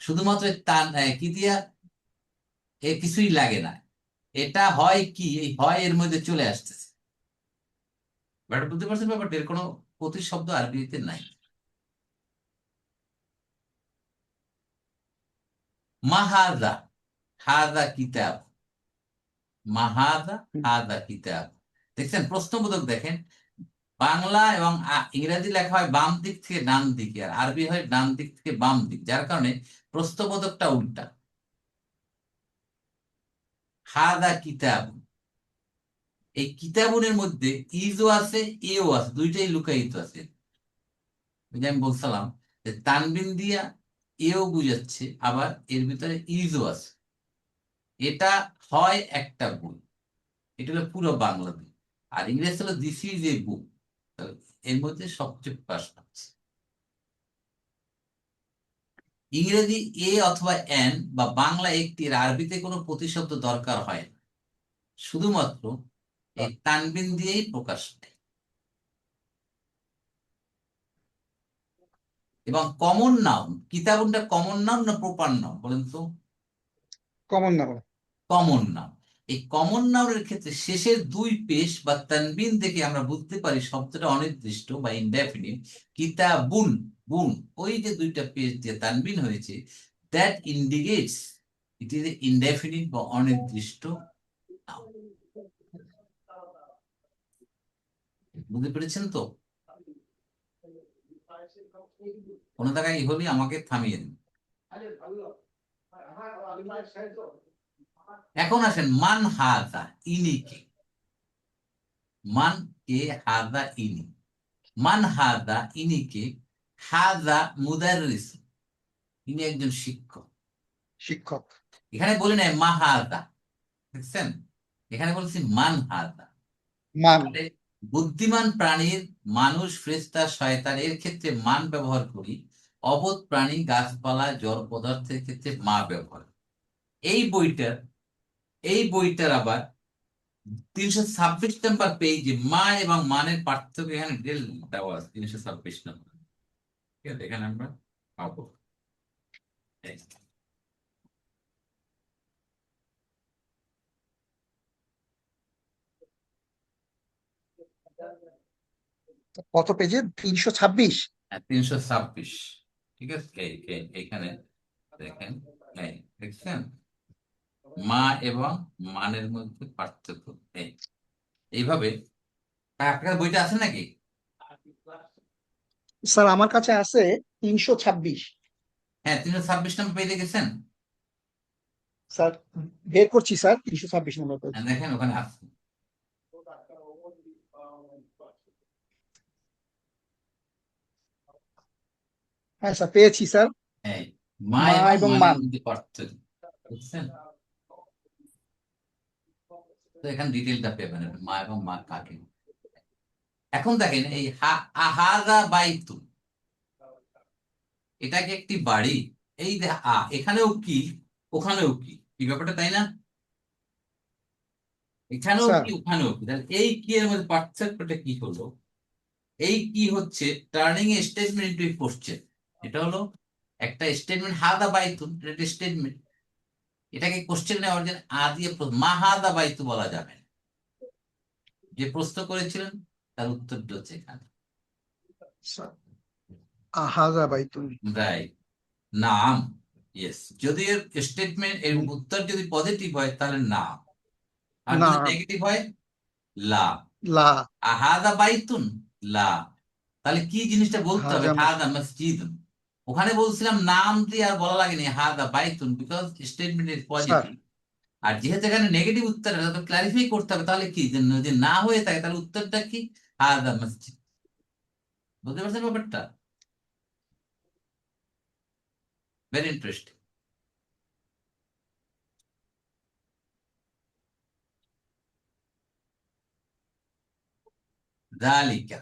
শুধুমাত্র কি দিয়া কিছুই লাগে না, এটা হয় কি এই হয় এর মধ্যে চলে আসতেছে। ব্যাপারটা বুঝতে পারছেন? ব্যাপারটা এর কোনো প্রতিশব্দ আরবিতে নাই। মাহাদা, হাদা কিতাব, মাহাদা হাদা কিতাব। দেখছেন প্রশ্নবোধক? দেখেন বাংলা এবং ইংরেজি লেখা হয় বাম দিক থেকে ডান দিকে, আর আরবি হয় ডান দিক থেকে বাম দিক, যার কারণে প্রশ্নবোধকটা উল্টা। হাদা কিতাব, এই কিতাবুনের মধ্যে ইজও আছে এও আছে, দুইটাই লুকায়িত আছে। ওই যে আমি বলছিলাম যে তানবিন দিয়া এও বুঝাচ্ছে, আবার এর ভিতরে ইজও আছে। এটা হয় একটা বই, এটা হলো পুরো বাংলা বই, আর ইংরেজি হলো দিস ইজ এ বুক। এর মধ্যে সবচেয়ে প্রশ্ন আছে ইংরেজি এ অথবা এন বা বাংলা একটির আরবিতে কোনো প্রতিশব্দ দরকার হয় না, শুধুমাত্র এই তানবিন দিয়েই প্রকাশ পায়। এবং কমন নাউন, কিতাবুনটা কমন নাউন না প্রপার নাউন বলেন তো? কমন নাম। Common noun. এই কমন নাউনের ক্ষেত্রে শেষের দুই পেশ বা তানবিন থেকে আমরা বুঝতে পারি শব্দটা অনির্দিষ্ট বা ইনডেফিনিট। কিতাবুন, বুন, ওই যে দুইটা পেশ দিয়ে তানবিন হয়েছে, that indicates it is indefinite বা অনির্দিষ্ট noun। বুঝতে পেরেছেন তো? কোন জায়গায় হলে আমাকে থামিয়ে দিন। এখন আসেন মান হাদা, ইনি কে? মান কে, হাদা ইনি। মান হাদা, ইনি কে? হাদা মুদাররিস, ইনি একজন শিক্ষক। শিক্ষক। এখানে বলি নাই মা হাদা, দেখছেন? এখানে বলছি মান হাদা। মান। তাহলে বুদ্ধিমান প্রাণীর, মানুষ, ফেরেশতা, শয়তান, এর ক্ষেত্রে মান ব্যবহার করি। অবোধ প্রাণী, গাছপালা, জড় পদার্থের ক্ষেত্রে মা ব্যবহার। এই বইটার আবার 326 নম্বর পেজে মা এবং মানের পার্থক্য এখানে ডিটেল দেওয়া আছে। 326 নম্বর, ঠিক আছে? এখানে আমরা পাবো। এই, কত পেজে? 326। 326, ঠিক আছে? এইখানে দেখেন, এই দেখছেন মা এবং মানের মধ্যে পার্থক্য। এইভাবে আপনার বইটা আছে নাকি? স্যার আমার কাছে আছে 326। হ্যাঁ, 326 নম্বর পেজে গেছেন? স্যার বের করছি স্যার, 326 নম্বর পেজ। হ্যাঁ, দেখেন ওখানে আছে। হ্যাঁ স্যার পেয়েছি স্যার। এই মা মা এবং এবং মানের মান। মধ্যে পার্থক্য, বুঝছেন? তো এখানে ডিটেলটা পেবেন, মা এবং মা কাকে। এখন দেখেন এই আহাদা বাইতুন, এটা কি একটি বাড়ি? এই যে এখানেও কি ওখানেও কি, এই ব্যাপারটা তাই না? এখানেও স্যার কি ওখানেও কি, তাহলে এই কি এর মধ্যে পার্থক্যটা কি হলো? এই কি হচ্ছে টার্নিং এ স্টেটমেন্ট ইনটু কোশ্চেন। এটা হলো একটা স্টেটমেন্ট, হাদা বাইতুন, এটা স্টেটমেন্ট, এটাকে কোশ্চেন নেওয়ার জন্য দিয়ে মা হাদা বাইতু বলা যাবে না। যে প্রশ্ন করেছিলেন তার উত্তরটা হচ্ছে এখানে, স্যার আহাজা বাইতুন। রাইট, নাম। ইয়েস, যদি এর স্টেটমেন্ট এর উত্তর যদি পজিটিভ হয় তাহলে নাম, আর না। যদি নেগেটিভ হয় লা। লা। আহাদা বাইতুন, লা। তাহলে কি জিনিসটা বলতে হবে? হাজা হাদা মসজিদ। ওখানে বলছিলাম নাম দিয়ে আর বলা লাগেনি হাদা বাইতুন, because statement is sir. Positive. আর যেহেতু এখানে নেগেটিভ উত্তর, তো ক্লারিফাই করতে হবে তাহলে কি, যদি না হয়ে থাকে তাহলে উত্তরটা কি? হাদা মসজিদ। বুঝতে পারছেন ব্যাপারটা? Very interesting. জালিকা,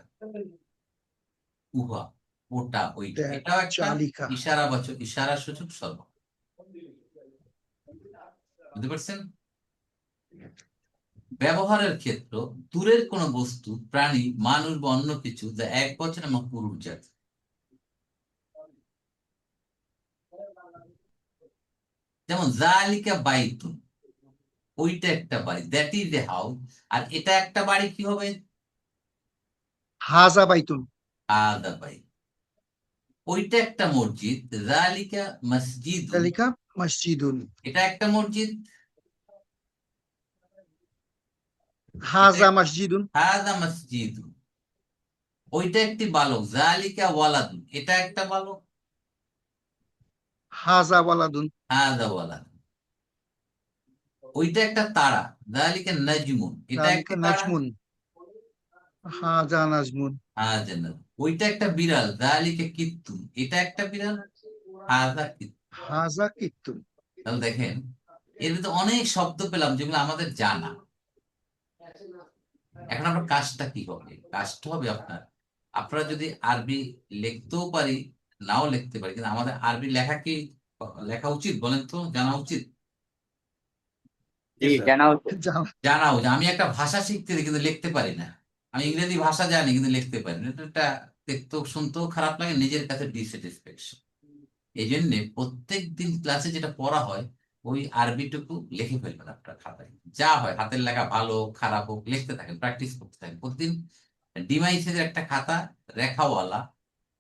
উহা, ওটা, ওইটা, এটাও একটা চালিকা। ইশারা সূচক শব্দ। বুঝতে পারছেন? ব্যবহারের ক্ষেত্র, দূরের কোন বস্তু, প্রাণী, মানুষ বা অন্য কিছু যা এক বচন এবং পুরুষ জাতি। যেমন জালিকা বাইতুন, ওইটা একটা বাড়ি, দ্যাট ইজ এ হাউস। আর এটা একটা বাড়ি কি হবে? হাজা বাইতুন। আদা বাড়ি। ওইটা একটা মসজিদ, যালিকা মসজিদুন। যালিকা মসজিদুন। এটা একটা মসজিদ, হাজা মসজিদুন। হাদা মসজিদুন। ওইটা একটি বালক, যালিকা ওয়ালাদুন। এটা একটা বালক, হাজা ওয়ালাদুন। হাদা ওয়ালাদ। ওইটা একটা তারা, যালিকা নাজমুন। এটা যালিকা একটি তারা, নাজমুন। হাজা নাজমুন। হাজা নাজম। ওইটা একটা বিড়াল, যালিকা কিত্তুন। এটা একটা বিড়াল, হাদা কিত্তুন। হাজা কিত্তুন। তাহলে দেখেন এর ভিতরে অনেক শব্দ পেলাম যেগুলো আমাদের জানা। এখন আপনার কাজটা কি হবে? কাজটা হবে আপনারা যদি আরবি লিখতেও পারি, নাও লিখতে পারি, কিন্তু আমাদের আরবি লেখা কি লেখা উচিত বলেন তো? জানা উচিত। জি জি স্যার। জানা উচিত। জানা উচিত। আমি একটা ভাষা শিখতে কিন্তু লিখতে পারি না। আমি ইংরেজি ভাষা জানি কিন্তু লিখতে পারি না। এটা দেখতেও শুনতেও খারাপ লাগে, নিজের কাছে ডিস্যাটিসফ্যাকশন। এই জন্যে প্রত্যেক দিন ক্লাসে যেটা পড়া হয় ওই আরবিটুকু লিখে ফেলবেন আপনার খাতায়। যা হয় হাতের লেখা ভালো হোক খারাপ হোক লিখতে থাকেন, প্র্যাকটিস করতে থাকেন প্রতিদিন। ডিমাই সাইজের একটা খাতা রেখাওয়ালা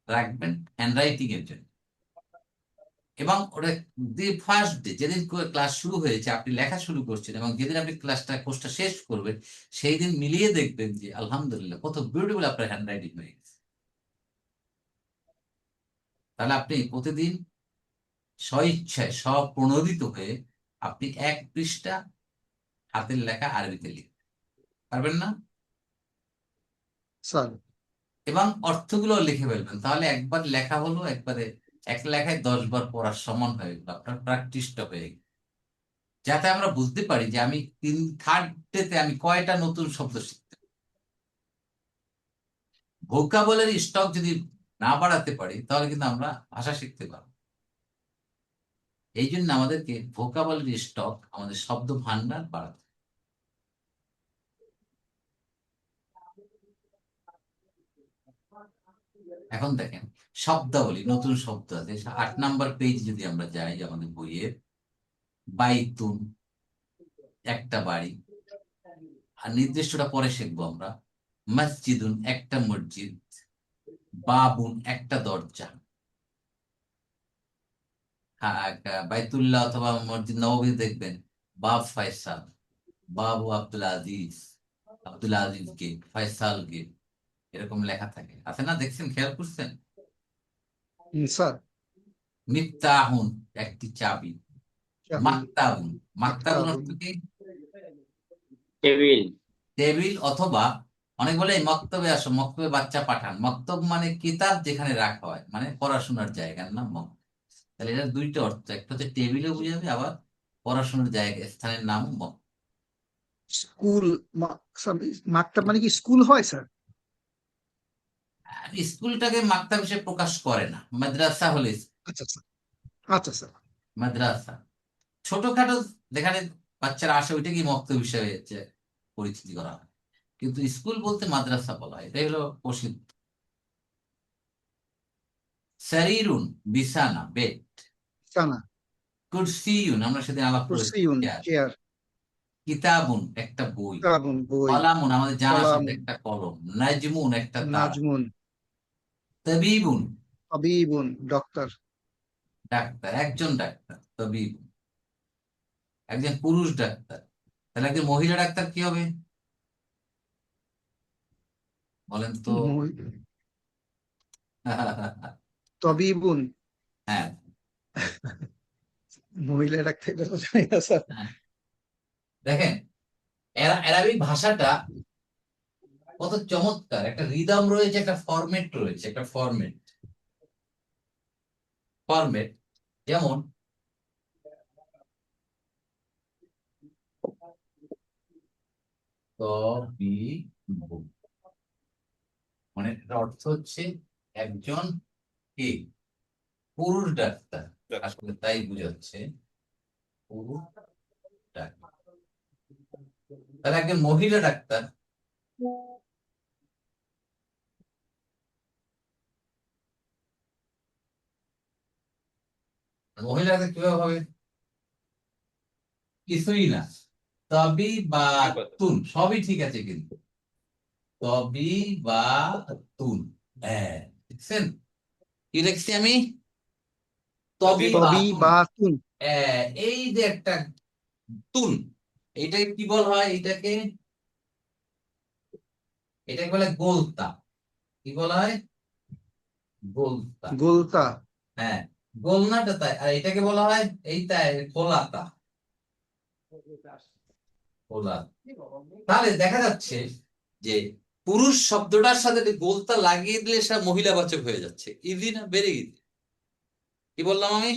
রাখবেন হ্যান্ড রাইটিং এর জন্য। এবং ওটা ফার্স্ট ডে যেদিন ক্লাস শুরু হয়েছে আপনি লেখা শুরু করছেন এবং যেদিন আপনি কোর্সটা শেষ করবেন সেই দিন মিলিয়ে দেখবেন যে আলহামদুলিল্লাহ কত বিউটিফুল আপনার হ্যান্ড রাইটিং হয়ে গেছে। তাহলে আপনি প্রতিদিন স্বইচ্ছায় স্বপ্রণোদিত হয়ে আপনি এক পৃষ্ঠা হাতের লেখা আরবিতে লিখতে পারবেন না? স্যার। এবং অর্থগুলো লিখে ফেলবেন, তাহলে একবার লেখা হলো, একবারে এক লেখায় 10 বার পড়ার সমান হয়ে গেল, আপনার প্র্যাকটিসটা হয়ে গেল। যাতে আমরা বুঝতে পারি যে আমি থার্ড ডেতে আমি কয়টা নতুন শব্দ শিখতে। ভোকাবুলারি স্টক যদি না বাড়াতে পারি তাহলে কিন্তু আমরা ভাষা শিখতে পারবো। এই জন্য আমাদেরকে ভোকাবুলারি স্টক, আমাদের শব্দ ভান্ডার বাড়াতে হবে। এখন দেখেন শব্দাবলী, নতুন শব্দ আছে। 8 নম্বর পেজ যদি আমরা যাই আমাদের বইয়ের, বাইতুন একটা বাড়ি, আর নির্দিষ্টটা পরে শিখবো আমরা। মসজিদুন একটা মসজিদ, বাবুন একটা দরজা। বাইতুল্লাহ অথবা মসজিদ নববী দেখবেন বাব ফয়সাল, বাবু আব্দুল আজিজ, আব্দুল আজিজ গেট, ফয়সাল গেট, এরকম লেখা থাকে, আছে না? দেখছেন, খেয়াল করছেন? স্যার। মিফতাহুন একটি চাবি, মাকতাবুন, মাকতাবুন মাকতাবুন। অর্থ কি? টেবিল। টেবিল, অথবা অনেক বলে এই মক্তবে আসো, মক্তবে বাচ্চা পাঠান। মক্তব মানে কিতাব যেখানে রাখা হয়, মানে পড়াশোনার জায়গার নাম মক্তব। তাহলে এটার দুইটা অর্থ, একটা হচ্ছে টেবিলে বুঝাবে, আবার পড়াশোনার জায়গা স্থানের নাম মক্তব। স্কুল। স্যার, মাকতাব মানে কি স্কুল হয় স্যার? আর স্কুলটাকে মাকতাব হিসেবে প্রকাশ করে না, মাদ্রাসা হলে আচ্ছা স্যার। আচ্ছা স্যার। মাদ্রাসা। ছোটখাটো যেখানে বাচ্চারা আসে ওইটাকে মক্তব হিসেবে পরিচিতি করা হয়, কিন্তু স্কুল বলতে মাদ্রাসা বলা হয়, এটাই হলো প্রসিদ্ধ। সারিরুন বিছানা, বেড। জানা। কুরসিউন আমরা সেদিন আলাপ করেছি, কুরসিউন চেয়ার। চেয়ার। কিতাবুন একটা বই। কিতাবুন বই। কলামুন আমাদের জানা শব্দ, কলামুন। একটা কলম। নাজমুন একটা তারা। নাজমুন। তাবিবুন তাবিবুন ডক্টর। ডাক্তার, একজন ডাক্তার। তাবিব একজন পুরুষ ডাক্তার। তাহলে একজন মহিলা ডাক্তার কি হবে বলেন তো? তবিবুন। হ্যাঁ, মহিলা ডাক্তার এটা তো জানি না স্যার। দেখেন অ্যারাবিক ভাষাটা কত চমৎকার, একটা রিদম রয়েছে, একটা ফরম্যাট রয়েছে, একটা ফরম্যাট। ফরম্যাট যেমন তবিবু, মানে এটার অর্থ হচ্ছে একজন কি পুরুষ ডাক্তার, আসলে তাই বুঝাচ্ছে পুরুষ ডাক্তার। তাহলে একজন মহিলা ডাক্তার, মহিলা ডাক্তার কিভাবে হবে? কিছুই না। তবি বা তুন সবই ঠিক আছে কিন্তু তবি বা তুন হ্যাঁ দেখছেন কি লিখছি আমি তবি বা তবি তুন বা তুন এই যে একটা তুন এইটাকে কি বলা হয় এটাকে বলে গোলতা কি বলা হয় গোলতা গোলতা হ্যাঁ গোলনাটা তাই আর এটাকে বলা হয় এইটাই গোলাতা গোলাতা তাহলে দেখা যাচ্ছে যে পুরুষ শব্দটার সাথে গোলতা লাগিয়ে দিলে সেটা মহিলাবাচক হয়ে যাচ্ছে ইজি না বেড়ে ইজি কি বললাম আমি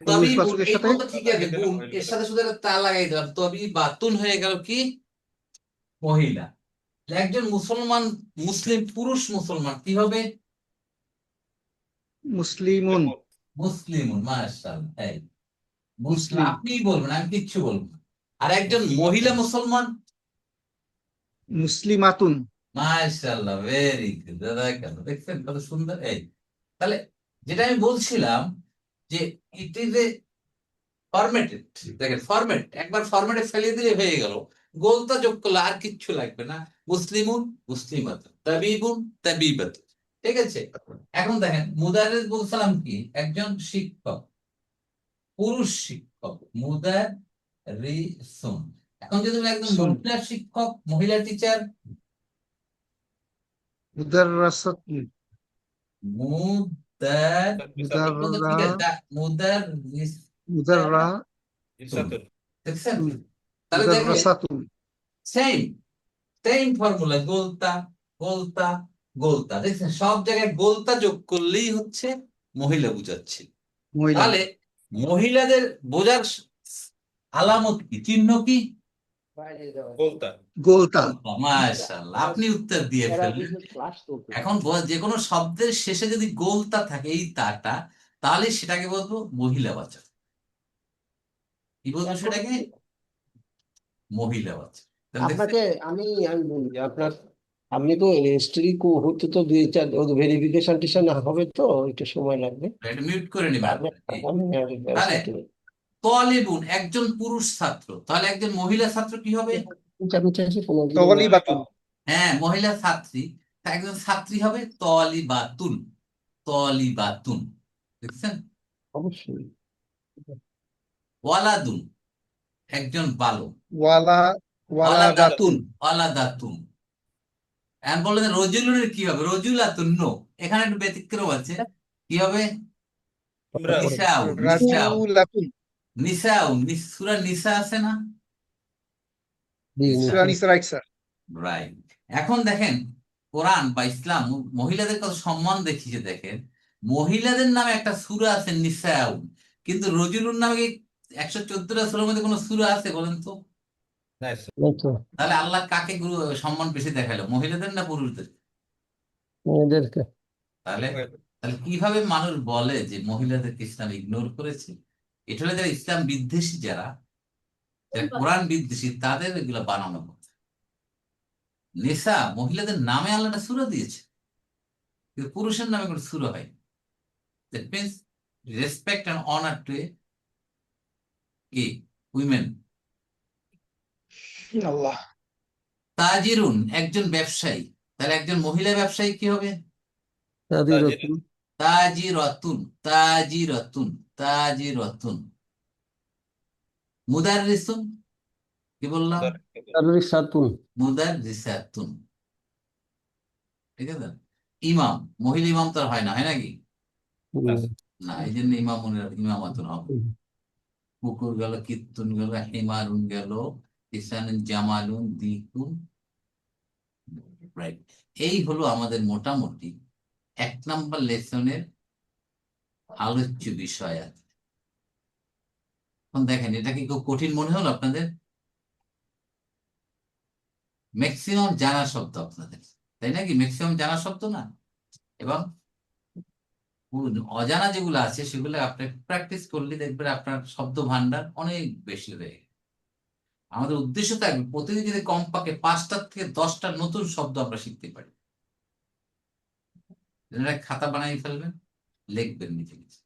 তবে পুরুষবাচকের এই সাথে কথা ঠিক আছে গুণ এর সাথে শুধু একটা তা লাগাই দিলাম তবে বাতুন হয়ে গেল কি মহিলা একজন মুসলমান মুসলিম পুরুষ মুসলমান কি হবে মুসলিমুন মুসলিমুন মাশাআল্লাহ এই মুসলিম মুসলিম আপনিই বলবেন আমি কিচ্ছু বলবো না আর একজন মহিলা মুসলমান মুসলিমাতুন মাশাআল্লাহ ভেরি গুড দাদা কেন দেখছেন কত সুন্দর এই তাহলে যেটা আমি বলছিলাম যে ইট ইজ এ ফরম্যাটেড দেখেন ফরম্যাট একবার ফরম্যাটে ফেলে দিলে হয়ে গেল গোলতা যোগ করলে আর কিচ্ছু লাগবে না মুসলিমুন মুসলিমাত তাবিবুন তাবিবাত ঠিক আছে এখন দেখেন মুদারিস বলছিলাম কি একজন শিক্ষক পুরুষ শিক্ষক মুদারিসুন এখন যদি বলি একজন সুন মহিলা শিক্ষক মহিলা টিচার মুদাররাসাতুন মুদার বলতে ঠিক আছে মুদারিস মুদাররা ইসাতুন দেখছেন তাহলে দেখেন মুদাররাসাতুন সেম সেম ফর্মুলা গোলতা গোলতা গোলতা দেখছেন সব জায়গায় গোলতা যোগ করলেই হচ্ছে মহিলা বুঝাচ্ছে মহিলা তাহলে মহিলাদের বোঝার আলামত কি চিহ্ন কি বলতা গোলতা মাশাআল্লাহ আপনি উত্তর দিয়ে ফেললেন এখন যে কোনো শব্দের শেষে যদি গোলতা থাকে এই তাটা তাহলে সেটাকে বলবো মহিলাবাচক কি বলবো সেটাকে মহিলাবাচক তাহলে দেখছেন? আপনাকে আমি বলি আপনার আপনি তো রেজিস্ট্রি হতে তো 2-4 ভেরিফিকেশন টিশন হবে তো একটু সময় লাগবে এটা মিউট করে নিবেন আমি তাহলে তলিবুন একজন পুরুষ ছাত্র তাহলে একজন মহিলা ছাত্র কি হবে আমি চাইছি কোনো তলিবাতুন হ্যাঁ মহিলা ছাত্রী তা একজন ছাত্রী হবে তলিবাতুন তলিবাতুন দেখছেন অবশ্যই ওয়ালাদুন একজন বালক ওয়ালা ওয়ালাদাতুন ওয়ালাদাতুন এখন বললেন রজুলুনের কি হবে রজুলাতুন নো এখানে একটু ব্যতিক্রম আছে কি হবে তোমরা নিসাউ রাজুলাতুন নিসাউ সূরা নিসা আছে না সূরা নিসা রাইট স্যার রাইট এখন দেখেন কোরআন বা ইসলাম মহিলাদের কত সম্মান দেখিয়েছে দেখেন মহিলাদের নামে একটা সূরা আছে নিসাউ কিন্তু রজুলুন নামে কি 114টা সূরার মধ্যে কোনো সূরা আছে বলেন তো তাহলে আল্লাহ কাকে সম্মান বেশি দেখালো মহিলাদের না পুরুষদের মেয়েদেরকে তাহলে তাহলে কিভাবে মানুষ বলে যে মহিলাদেরকে ইসলাম ইগনোর করেছে এটা হলো যারা ইসলাম বিদ্বেষী যারা কোরআন বিদ্বেষী তাদের এগুলো বানানো কথা নেশা মহিলাদের নামে আল্লাহ একটা সূরা দিয়েছে কিন্তু পুরুষের নামে কোনো সূরা হয় that means respect and honour to কি উইমেন আল্লাহ তাজিরুন একজন ব্যবসায়ী তাহলে একজন মহিলা ব্যবসায়ী কি হবে তাজিরাতুন তাজিরাতুন তাজিরাতুন তাজিরাতুন মুদাররিসুন কি বললাম তাজিরাতুন মুদাররিসাতুন ঠিক আছে ইমাম মহিলা ইমাম তো আর হয় না হয় নাকি না এই জন্য ইমামাতুন হবে কুকুর গেল কীর্তন গেল হিমারুন গেল ইসানুন জামালুন দিকুন রাইট এই হলো আমাদের মোটামুটি 1 নম্বর লেসনের আলোচ্য বিষয় আছে এখন দেখেন এটা কি খুব কঠিন মনে হলো আপনাদের ম্যাক্সিমাম জানা শব্দ আপনাদের তাই নাকি ম্যাক্সিমাম জানা শব্দ না এবং অজানা যেগুলো আছে সেগুলো আপনি প্র্যাকটিস করলে দেখবেন আপনার শব্দ ভান্ডার অনেক বেশি হয়ে গেছে আমাদের উদ্দেশ্য থাকবে প্রতিদিন যদি কমপক্ষে 5টা থেকে 10টা নতুন শব্দ আমরা শিখতে পারি খাতা বানিয়ে ফেলবেন লিখবেন নিজে নিজে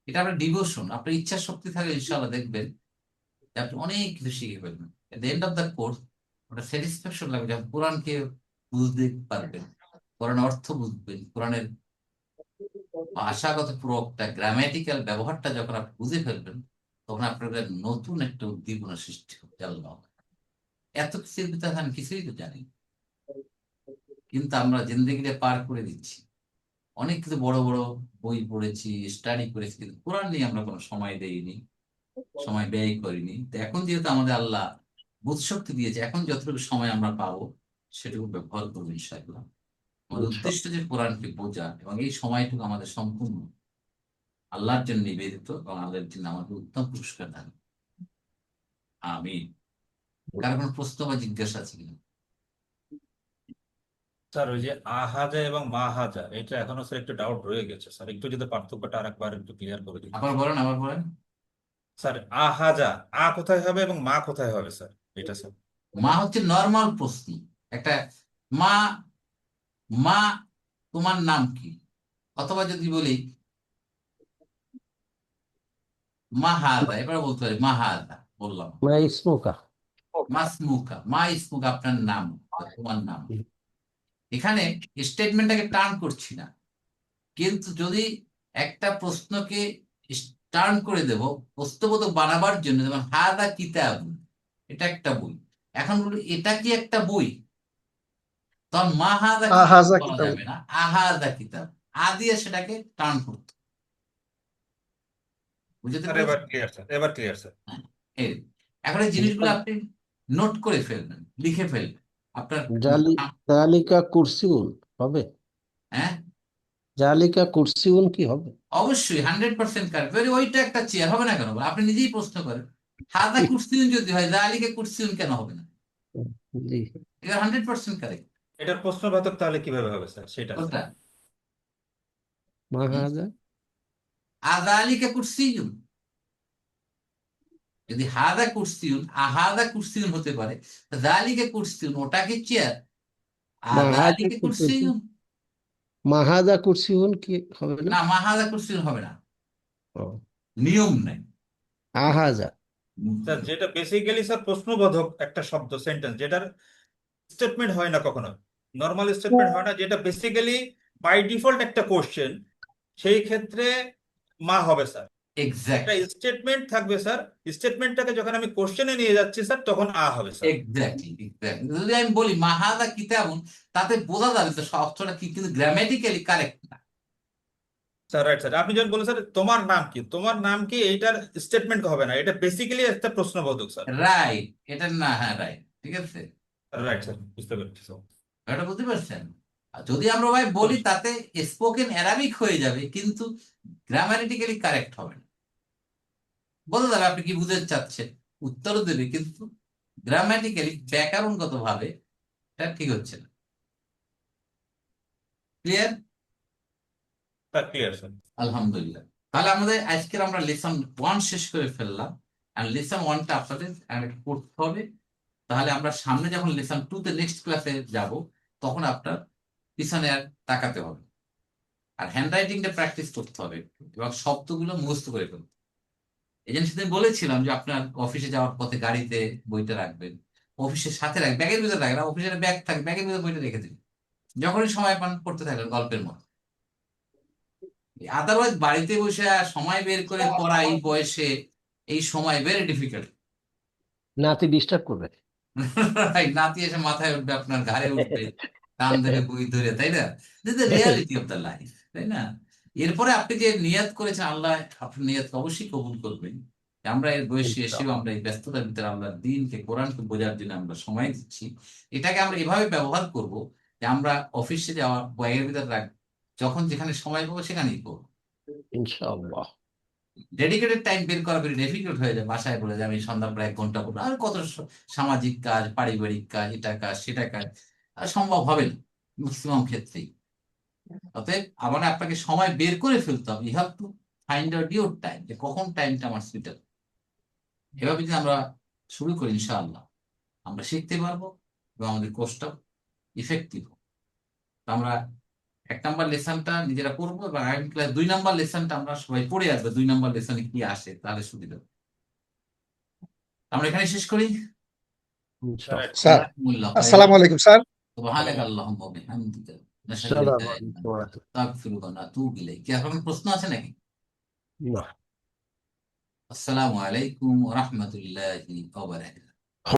এটা আপনার ডিভোশন আপনার ইচ্ছা শক্তি থাকলে ইনশাআল্লাহ দেখবেন যে আপনি অনেক কিছু শিখে ফেলবেন। At the end of the course ওটা স্যাটিসফ্যাকশন লাগবে যখন কোরআনকে বুঝতে পারবেন, কোরআনের অর্থ বুঝবেন, কোরআনের ভাষাগত প্রয়োগটা, গ্রামাটিক্যাল ব্যবহারটা যখন আপনি বুঝে ফেলবেন, তখন আপনার কাছে নতুন একটা উদ্দীপনা সৃষ্টি হবে। আল্লাহ, এত কিছুর ভিতরে আমি কিছুই তো জানি না। কিন্তু আমরা জিন্দেগিতে পার করে দিচ্ছি, অনেক কিছু বড় বড় বই পড়েছি, স্টাডি করেছি, কিন্তু কোরআন নিয়ে আমরা কোনো সময় দেইনি, সময় ব্যয় করিনি। তো এখন যেহেতু আমাদের আল্লাহ বুদ্ধশক্তি দিয়েছে, এখন যতটুকু সময় আমরা পাবো সেটুকু ব্যবহার করবো ইনশাআল্লাহ। আমাদের উদ্দেশ্য যে কোরআনকে বোঝা, এবং এই সময়টুকু আমাদের সম্পূর্ণ আল্লাহর জন্য নিবেদিত, এবং আল্লাহর জন্য আমাদের উত্তম পুরস্কার দান। আমি কারো কোনো প্রশ্ন বা জিজ্ঞাসা আছে কিনা? স্যার ওই যে আহাজা এবং মাহাজা, এটা এখনো স্যার একটু ডাউট রয়ে গেছে স্যার, একটু যদি পার্থক্যটা আরেকবার একটু ক্লিয়ার করে দিন আবার বলেন, আবার বলেন। স্যার। আহাজা কোথায় হবে এবং মা কোথায় হবে স্যার, এটা স্যার? মা হচ্ছে নর্মাল প্রশ্ন, একটা মা, মা তোমার নাম কি, অথবা যদি বলি মাহাদা, এবার বলতে পারি মাহাদা, বললাম মানে স্মোকা। মাসমুকা, মা ইসমুকা, আপনার নাম বা তোমার নাম। এখানে স্টেটমেন্টটাকে টার্ন করছি না, কিন্তু যদি একটা প্রশ্নকে টার্ন করে দেব প্রশ্নবোধক বানাবার জন্য, যেমন হাদা কিতাব, এটা একটা বই, এখন বলি এটা কি একটা বই, তখন মা হাদা কিতাব আহাজা বলা কিতাব। যাবে না, আহাদা কিতাব, দিয়ে সেটাকে টার্ন করতে, বুঝতে স্যার পেরেছি? এবার ক্লিয়ার স্যার, এবার ক্লিয়ার স্যার। হ্যাঁ, এই এখন এই জিনিসগুলো আপনি নোট করে ফেলবেন, লিখে ফেলবেন আপনার। জালিকা কুরসিউন হবে? হ্যাঁ, জালিকা কুরসিউন কি হবে? অবশ্যই 100% কারেক্ট। ওইটা একটা চেয়ার হবে না কেন, আপনি নিজেই প্রশ্ন করেন। হাদা কুরসিউন যদি হয়, জালিকা কুরসিউন কেন হবে না? জি। এটা 100% কারেক্ট। এটার প্রশ্নবাচক তাহলে কিভাবে হবে স্যার, সেটা কোনটা? মাহাজা। আযালিকা কুরসিউন, যদি হাদা কুরসিউন আহাদা কুরসিউন হতে পারে, জালিকা কুরসিউন ওটা কি চেয়ার, মাহাজা আযালিকা কুরসিউন মাহাজা কুরসিউন কি হবে না? না, মাহাদা কুরসিউন হবে না, ও, নিয়ম নাই। আহাজা। স্যার যেটা বেসিক্যালি স্যার প্রশ্নবোধক একটা শব্দ, সেন্টেন্স, যেটার স্টেটমেন্ট হয় না কখনো, নর্মাল স্টেটমেন্ট হয় না, যেটা বেসিক্যালি বাই ডিফল্ট একটা কোশ্চেন, সেই ক্ষেত্রে মা হবে স্যার। একটা এক্স্যাক্টলি, স্টেটমেন্ট থাকবে স্যার, স্টেটমেন্টটাকে যখন আমি কোশ্চেনে নিয়ে যাচ্ছি স্যার, তখন হবে স্যার। Exactly, exactly. যদি আমি বলি মাহাদা কিতাবুন, তাতে বোঝা যাবে তো অর্থটা কি, কিন্তু গ্রামাটিক্যালি কারেক্ট না। স্যার রাইট স্যার, আপনি যখন বলেন স্যার তোমার নাম কি, তোমার নাম কি, এইটার স্টেটমেন্ট হবে না, এটা বেসিক্যালি একটা প্রশ্নবোধক স্যার। রাইট, এটা না, হ্যাঁ রাইট, ঠিক আছে, রাইট স্যার, বুঝতে পেরেছি স্যার। এটা বুঝতে পারছেন? আর যদি আমরা ভাই বলি, তাতে স্পোকেন অ্যারাবিক হয়ে যাবে, কিন্তু গ্রামাটিক্যালি কারেক্ট হবে না। বোঝা যাবে আপনি কি বুঝতে চাচ্ছেন, উত্তরও দেবে, কিন্তু গ্রামাটিক্যালি ব্যাকরণগত ভাবে এটা ঠিক হচ্ছে না। ক্লিয়ার? Sir clear sir. আলহামদুলিল্লাহ। তাহলে আমাদের আজকের আমরা লেসন 1 শেষ করে ফেললাম, আর লেসন 1টা আপনাদের একটু পড়তে হবে। তাহলে আমরা সামনে যখন লেসন 2 তে নেক্সট ক্লাসে যাব, তখন আপনার পিছনে আর তাকাতে হবে, আর হ্যান্ড রাইটিংটা প্র্যাকটিস করতে হবে একটু, এবং শব্দগুলো মুখস্থ করে ফেলতে। এই জন্য সেদিন বলেছিলাম যে আপনার অফিসে যাওয়ার পথে গাড়িতে বইটা রাখবেন, অফিসের সাথে রাখবেন, ব্যাগের ভিতরে রাখবেন, অফিসের ব্যাগ থাকে, ব্যাগের ভিতরে বইটা রেখে দিন, যখনই সময় পান পড়তে থাকবেন গল্পের মতো। আদারওয়াইজ বাড়িতে বসে আর সময় বের করে পড়া এই বয়সে, এই সময় ভেরি ডিফিকাল্ট। নাতি ডিস্টার্ব করবে। নাতি এসে মাথায় উঠবে, আপনার ঘাড়ে উঠবে, কান ধরে বই ধরে, তাই না? This the reality of the life, তাই না? এরপরে আপনি যে নিয়াত করেছেন, আল্লাহ আপনার নিয়াতকে অবশ্যই কবুল করবেন। যে আমরা এর বয়সে এসেও আমরা এই ব্যস্ততার ভিতরে আমরা দিনকে, কোরআনকে বোঝার জন্য আমরা সময় দিচ্ছি, এটাকে আমরা এভাবে ব্যবহার করব যে আমরা অফিসে যাওয়া ব্যাগের ভিতরে রাখ, যখন যেখানে সময় পাবো সেখানেই করবো। ইনশাআল্লাহ। ডেডিকেটেড টাইম বের করা বেশি ডিফিকাল্ট হয়ে যায়। বাসায় বলে যে আমি সন্ধ্যা প্রায় 1 ঘন্টা পড়বো, আর কত সামাজিক কাজ, পারিবারিক কাজ, এটা কাজ সেটা কাজ, আর সম্ভব হবে না ম্যাক্সিমাম ক্ষেত্রেই। অতএব আবার আপনাকে সময় বের করে ফেলতে হবে, you have to find out your time, যে কখন টাইমটা আমার সুইটেবল। এভাবে যদি আমরা শুরু করি, ইনশাআল্লাহ আমরা শিখতে পারবো এবং আমাদের কোর্সটা ইফেক্টিভ হবে। আমরা 1 নাম্বার লেসনটা নিজেরা পড়বো, এবং আগামী ক্লাস 2 নাম্বার লেসনটা আমরা সবাই পড়ে আসবো, 2 নাম্বার লেসনে কি আসে, তাহলে সুবিধা হবে। আমরা এখানে শেষ করি। ইনশাআল্লাহ। স্যার জাযাকুমুল্লাহ আসসালামু খাইরান। আলাইকুম স্যার সুবহানাকা আল্লাহুম্মা ওয়া বিহামদিকা নাশহাদু আসসালামু আল্লা ইলাহা আলাইকুম ইল্লা ওয়া আনতা নাস্তাগফিরুকা ওয়া নাতুবু ইলাইক। কি আর কোনো প্রশ্ন আছে নাকি? রাহমাতুল্লাহ। আসসালামু আলাইকুম ওয়া রাহমাতুল্লাহি ওয়া বারাকাতুহু।